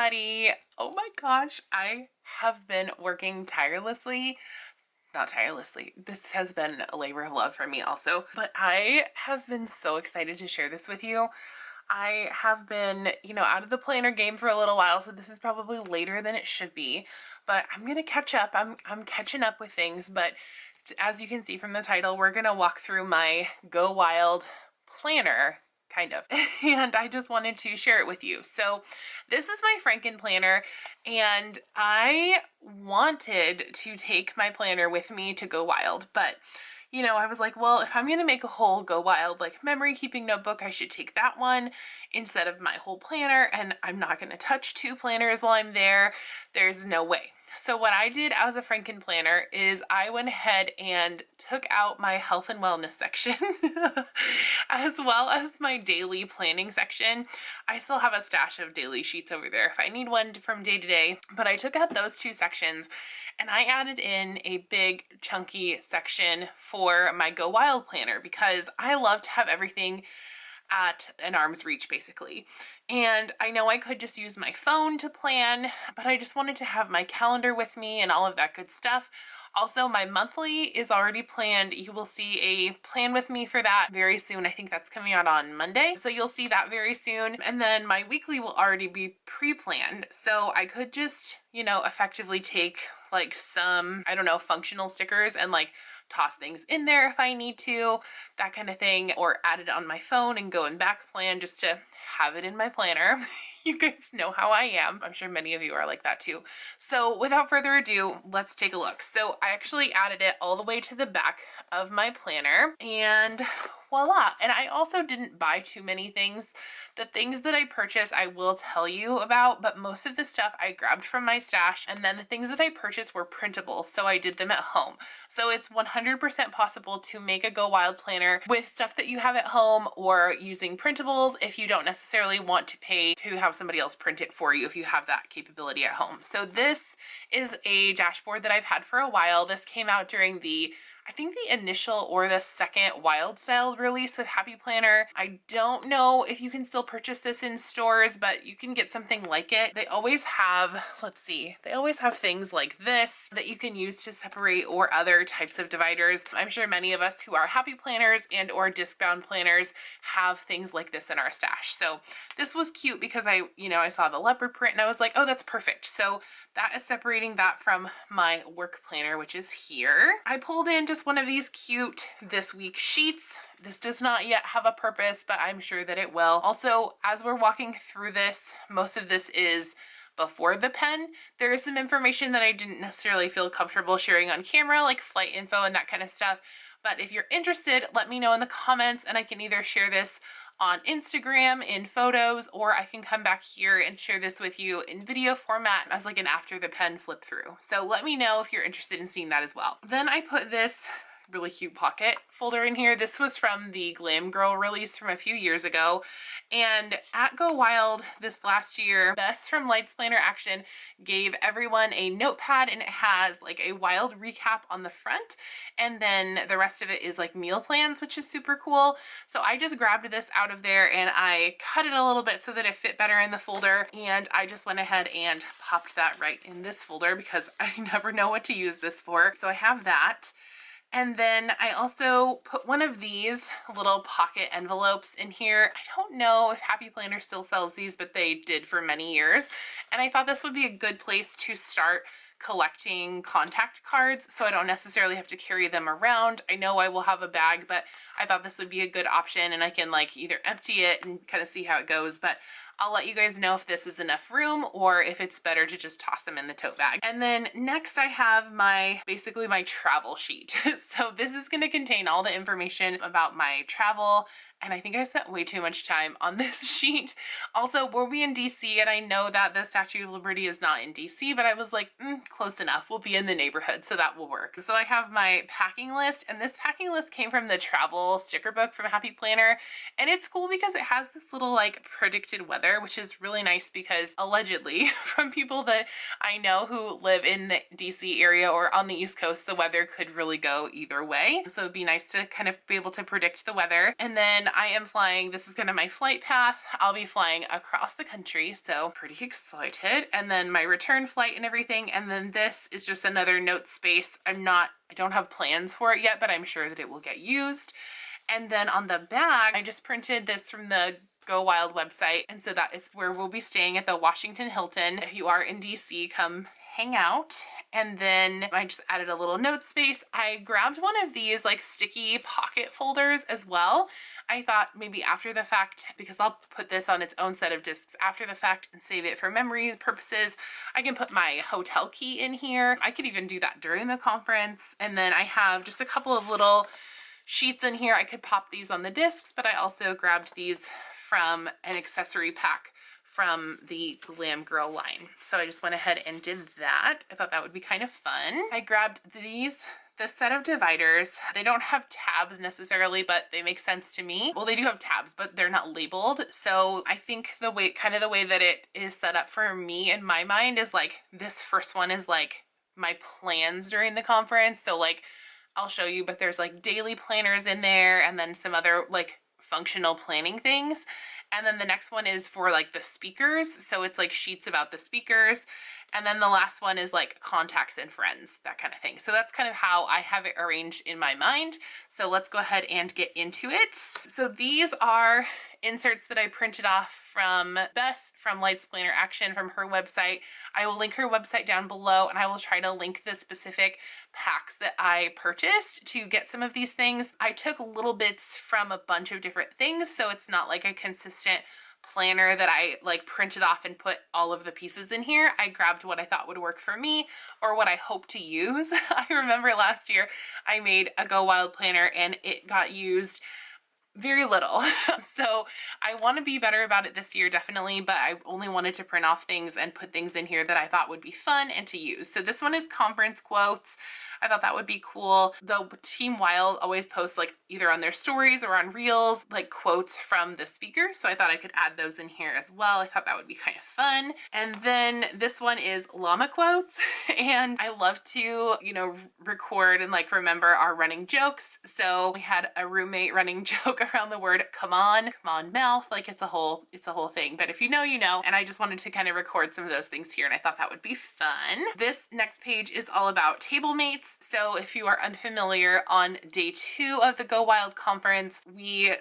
everybody. Oh my gosh, I have been working tirelessly. Not tirelessly. This has been a labor of love for me also, but I have been so excited to share this with you. I have been, out of the planner game for a little while, so this is probably later than it should be, but I'm going to catch up. I'm catching up with things, but as you can see from the title, we're going to walk through my Go Wild planner, kind of, and I just wanted to share it with you. So this is my Frankenplanner, and I wanted to take my planner with me to Go Wild, but I was like, well, if I'm going to make a whole Go Wild like memory keeping notebook, I should take that one instead of my whole planner, and I'm not going to touch two planners while I'm there. There's no way. So what I did as a Frankenplanner is I went ahead and took out my health and wellness section as well as my daily planning section. I still have a stash of daily sheets over there if I need one from day to day, but I took out those two sections and I added in a big chunky section for my Go Wild planner because I love to have everything at an arm's reach basically. And I know I could just use my phone to plan, but I just wanted to have my calendar with me and all of that good stuff. Also, my monthly is already planned. You will see a plan with me for that very soon. I think that's coming out on Monday. So you'll see that very soon. And then my weekly will already be pre-planned. So I could just, effectively take like some, I don't know, functional stickers and like toss things in there if I need to, that kind of thing, or add it on my phone and go and back plan just to have it in my planner. You guys know how I am. I'm sure many of you are like that too. So without further ado, let's take a look. So I actually added it all the way to the back of my planner and voila. And I also didn't buy too many things. The things that I purchased, I will tell you about, but most of the stuff I grabbed from my stash, and then the things that I purchased were printable, so I did them at home. So it's 100% possible to make a Go Wild planner with stuff that you have at home or using printables if you don't necessarily want to pay to have somebody else print it for you if you have that capability at home. So this is a dashboard that I've had for a while. This came out during I think the initial or the second Wild Style release with Happy Planner. I don't know if you can still purchase this in stores, but you can get something like it. They always have, they always have things like this that you can use to separate or other types of dividers. I'm sure many of us who are Happy Planners and or disc-bound planners have things like this in our stash. So this was cute because I saw the leopard print and I was like, oh, that's perfect. So that is separating that from my work planner, which is here. I pulled in just one of these cute this week sheets. This does not yet have a purpose, but I'm sure that it will. Also, as we're walking through this, most of this is before the pen. There is some information that I didn't necessarily feel comfortable sharing on camera, like flight info and that kind of stuff. But if you're interested, let me know in the comments and I can either share this on Instagram in photos, or I can come back here and share this with you in video format as like an after the pen flip through. So let me know if you're interested in seeing that as well. Then I put this really cute pocket folder in here. This was from the Glam Girl release from a few years ago. And at Go Wild this last year, Bess from Lights Planner Action gave everyone a notepad, and it has like a wild recap on the front. And then the rest of it is like meal plans, which is super cool. So I just grabbed this out of there and I cut it a little bit so that it fit better in the folder. And I just went ahead and popped that right in this folder because I never know what to use this for. So I have that. And then I also put one of these little pocket envelopes in here. I don't know if Happy Planner still sells these, but they did for many years. And I thought this would be a good place to start collecting contact cards so I don't necessarily have to carry them around. I know I will have a bag, but I thought this would be a good option, and I can like either empty it and kind of see how it goes, but I'll let you guys know if this is enough room or if it's better to just toss them in the tote bag. And then next I have basically my travel sheet. So this is going to contain all the information about my travel. And I think I spent way too much time on this sheet. Also, we'll be in DC, and I know that the Statue of Liberty is not in DC, but I was like, close enough. We'll be in the neighborhood, so that will work. So I have my packing list, and this packing list came from the travel sticker book from Happy Planner. And it's cool because it has this little like predicted weather weather, which is really nice because allegedly from people that I know who live in the DC area or on the East Coast, the weather could really go either way. So it'd be nice to kind of be able to predict the weather. And then I am flying, this is kind of my flight path. I'll be flying across the country, so pretty excited. And then my return flight and everything. And then this is just another note space. I don't have plans for it yet, but I'm sure that it will get used. And then on the back, I just printed this from the Go Wild website. And so that is where we'll be staying at the Washington Hilton. If you are in DC, come hang out. And then I just added a little note space. I grabbed one of these like sticky pocket folders as well. I thought maybe after the fact, because I'll put this on its own set of discs after the fact and save it for memory purposes, I can put my hotel key in here. I could even do that during the conference. And then I have just a couple of little sheets in here. I could pop these on the discs, but I also grabbed these from an accessory pack from the Glam Girl line. So I just went ahead and did that. I thought that would be kind of fun. I grabbed this set of dividers. They don't have tabs necessarily, but they make sense to me. Well, they do have tabs, but they're not labeled. So I think the way that it is set up for me in my mind is like, this first one is like my plans during the conference. So like, I'll show you, but there's like daily planners in there and then some other like functional planning things. And then the next one is for like the speakers. So it's like sheets about the speakers. And then the last one is like contacts and friends, that kind of thing. So that's kind of how I have it arranged in my mind. So let's go ahead and get into it. So these are inserts that I printed off from Bess from Lights Planner Action from her website. I will link her website down below, and I will try to link the specific packs that I purchased to get some of these things. I took little bits from a bunch of different things, so it's not like a consistent planner that I like printed off and put all of the pieces in here. I grabbed what I thought would work for me or what I hope to use. I remember last year I made a Go Wild planner and it got used very little. So I want to be better about it this year, definitely, but I only wanted to print off things and put things in here that I thought would be fun and to use. So this one is conference quotes. I thought that would be cool. The Team Wild always posts like either on their stories or on reels, like quotes from the speaker. So I thought I could add those in here as well. I thought that would be kind of fun. And then this one is llama quotes. And I love to, record and like remember our running jokes. So we had a roommate running joke around the word come on mouth. Like it's a whole thing. But if you know, you know. And I just wanted to kind of record some of those things here. And I thought that would be fun. This next page is all about table mates. So if you are unfamiliar, on day 2 of the Go Wild conference,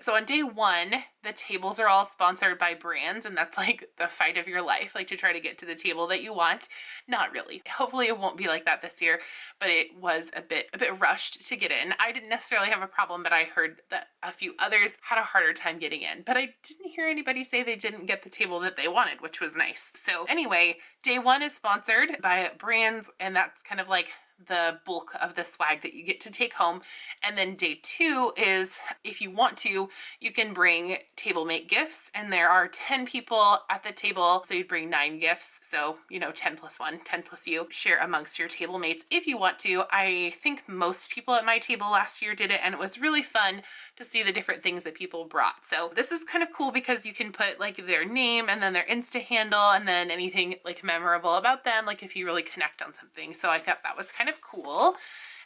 so on day 1, the tables are all sponsored by brands, and that's like the fight of your life, like to try to get to the table that you want. Not really. Hopefully it won't be like that this year, but it was a bit rushed to get in. I didn't necessarily have a problem, but I heard that a few others had a harder time getting in, but I didn't hear anybody say they didn't get the table that they wanted, which was nice. So anyway, day 1 is sponsored by brands, and that's kind of like the bulk of the swag that you get to take home. And then day 2 is, if you want to, you can bring table mate gifts, and there are 10 people at the table, so you'd bring 9 gifts. So 10 plus 1, 10 plus you, share amongst your table mates if you want to. I think most people at my table last year did it, and it was really fun to see the different things that people brought. So this is kind of cool because you can put like their name and then their Insta handle and then anything like memorable about them, like if you really connect on something. So I thought that was kind of cool.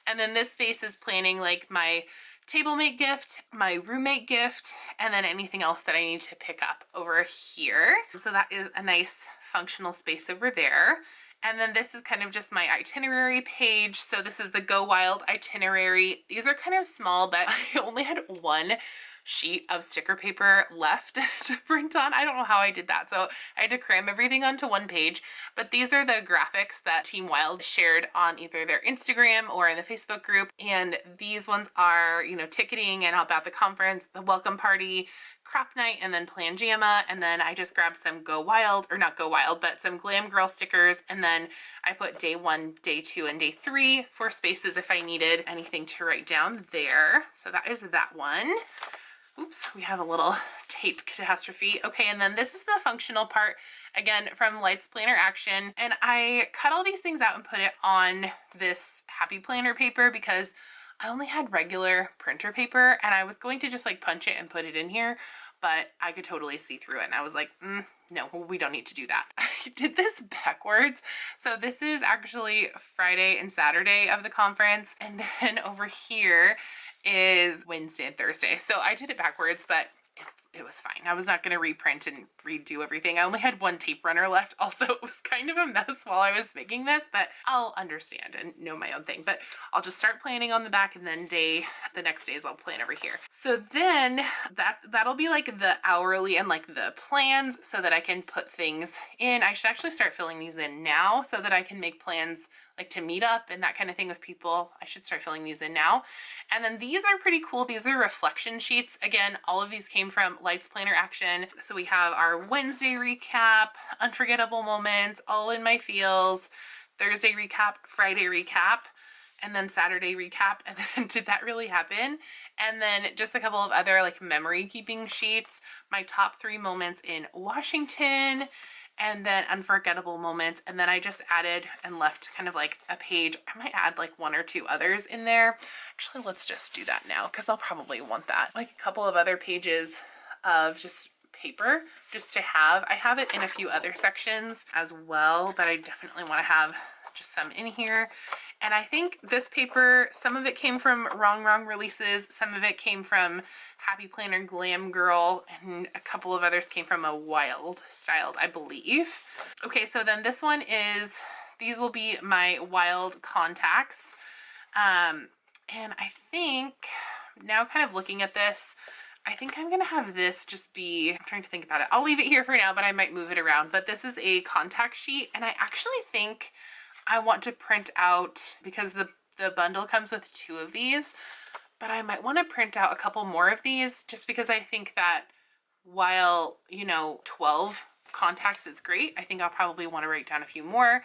And then this space is planning like my table mate gift, my roommate gift, and then anything else that I need to pick up over here. So that is a nice functional space over there. And then this is kind of just my itinerary page. So this is the Go Wild itinerary. These are kind of small, but I only had one sheet of sticker paper left to print on. I don't know how I did that. So I had to cram everything onto one page, but these are the graphics that Team Wild shared on either their Instagram or in the Facebook group. And these ones are, ticketing and about the conference, the welcome party, crop night, and then plan jamma. And then I just grabbed some Go Wild, or not Go Wild, but some Glam Girl stickers. And then I put day 1, day 2, and day 3 for spaces if I needed anything to write down there. So that is that one. Oops, we have a little tape catastrophe. Okay, and then this is the functional part, again, from Lights Planner Action. And I cut all these things out and put it on this Happy Planner paper because I only had regular printer paper and I was going to just like punch it and put it in here, but I could totally see through it and I was like, no, we don't need to do that. I did this backwards. So this is actually Friday and Saturday of the conference, and then over here is Wednesday and Thursday. So I did it backwards, but it was fine. I was not going to reprint and redo everything. I only had one tape runner left. Also, it was kind of a mess while I was making this, but I'll understand and know my own thing. But I'll just start planning on the back, and then the next days I'll plan over here. So then that'll be like the hourly and like the plans so that I can put things in. I should actually start filling these in now so that I can make plans like to meet up and that kind of thing with people. I should start filling these in now. And then these are pretty cool. These are reflection sheets. Again, all of these came from Lights Planner Action. So we have our Wednesday recap, unforgettable moments, all in my feels, Thursday recap, Friday recap, and then Saturday recap, and then did that really happen? And then just a couple of other like memory keeping sheets, my top 3 moments in Washington, and then unforgettable moments. And then I just added and left kind of like a page. I might add like 1 or 2 others in there. Actually, let's just do that now because I'll probably want that. Like a couple of other pages of just paper just to have. I have it in a few other sections as well, but I definitely want to have just some in here. And I think this paper, some of it came from Wrong Releases, some of it came from Happy Planner Glam Girl, and a couple of others came from a Wild Styled, I believe. Okay, so then this one is, these will be my Wild contacts. And I think, now kind of looking at this, I think I'm gonna have this just be, I'm trying to think about it. I'll leave it here for now, but I might move it around. But this is a contact sheet, and I actually think I want to print out, because the bundle comes with 2 of these, but I might want to print out a couple more of these just because I think that while, you know, 12 contacts is great, I think I'll probably want to write down a few more.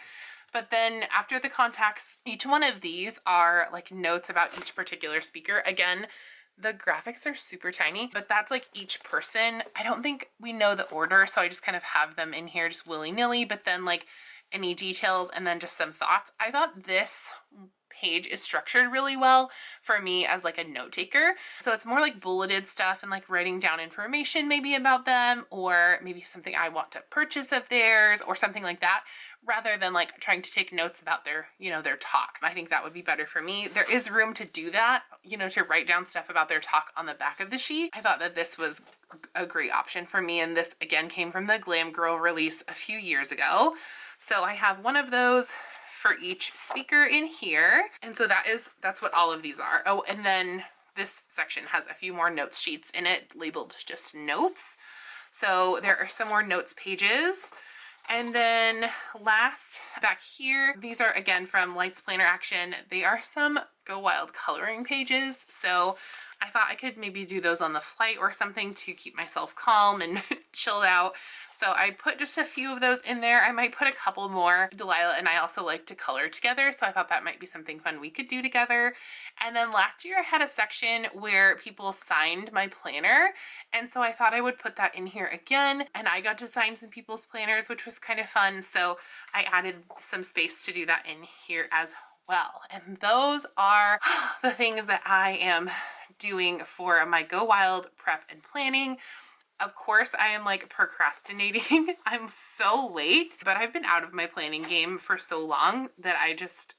But then after the contacts, each one of these are like notes about each particular speaker. Again, the graphics are super tiny, but that's like each person. I don't think we know the order, so I just kind of have them in here just willy-nilly, but then like any details and then just some thoughts. I thought this page is structured really well for me as like a note taker. So it's more like bulleted stuff and like writing down information maybe about them, or maybe something I want to purchase of theirs or something like that, rather than like trying to take notes about their, you know, their talk. I think that would be better for me. There is room to do that, you know, to write down stuff about their talk on the back of the sheet. I thought that this was a great option for me. And this again came from the Glam Girl release a few years ago. So I have one of those for each speaker in here. And so that's what all of these are. Oh, and then this section has a few more notes sheets in it labeled just notes. So there are some more notes pages. And then last back here, these are again from Lights Planner Action. They are some Go Wild coloring pages. So I thought I could maybe do those on the flight or something to keep myself calm and chilled out. So I put just a few of those in there. I might put a couple more. Delilah and I also like to color together, so I thought that might be something fun we could do together. And then last year I had a section where people signed my planner, and so I thought I would put that in here again. And I got to sign some people's planners, which was kind of fun. So I added some space to do that in here as well. And those are the things that I am doing for my Go Wild prep and planning. Of course, I am like procrastinating. I'm so late, but I've been out of my planning game for so long that I just,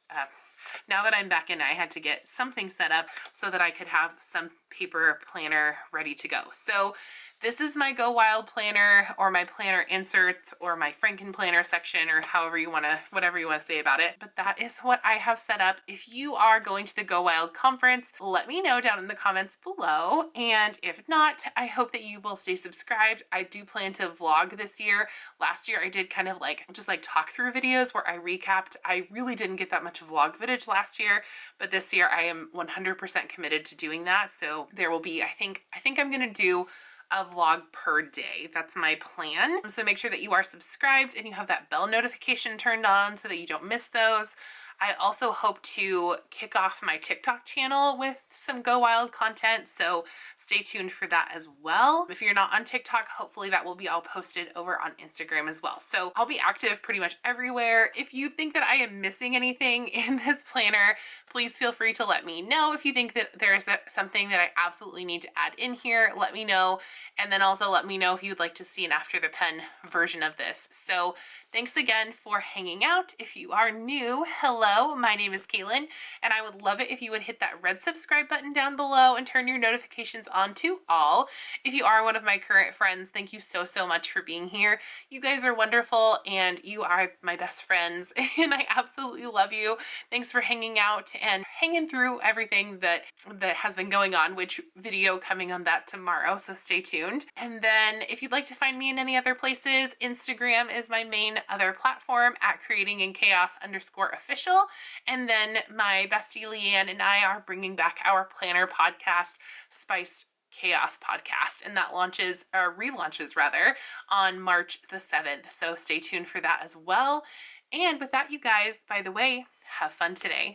now that I'm back in, I had to get something set up so that I could have some paper planner ready to go. So this is my Go Wild planner, or my planner insert, or my Frankenplanner section, or however you want to, whatever you want to say about it. But that is what I have set up. If you are going to the Go Wild conference, let me know down in the comments below. And if not, I hope that you will stay subscribed. I do plan to vlog this year. Last year I did kind of like, just like talk through videos where I recapped. I really didn't get that much vlog footage last year, but this year I am 100% committed to doing that. So there will be, I think I'm going to do a vlog per day. That's my plan. So make sure that you are subscribed and you have that bell notification turned on so that you don't miss those. I also hope to kick off my TikTok channel with some Go Wild content, so stay tuned for that as well. If you're not on TikTok, hopefully that will be all posted over on Instagram as well. So I'll be active pretty much everywhere. If you think that I am missing anything in this planner, please feel free to let me know. If you think that there is something that I absolutely need to add in here, let me know. And then also let me know if you'd like to see an after the pen version of this. So thanks again for hanging out. If you are new, hello, my name is Caitlin, and I would love it if you would hit that red subscribe button down below and turn your notifications on to all. If you are one of my current friends, thank you so, so much for being here. You guys are wonderful and you are my best friends and I absolutely love you. Thanks for hanging out and hanging through everything that has been going on, which video coming on that tomorrow, so stay tuned. And then if you'd like to find me in any other places, Instagram is my main other platform at creatinginchaos_official. And then my bestie Leanne and I are bringing back our planner podcast, Spiced Chaos podcast, and that relaunches rather on March the 7th. So stay tuned for that as well. And with that, you guys, by the way, have fun today.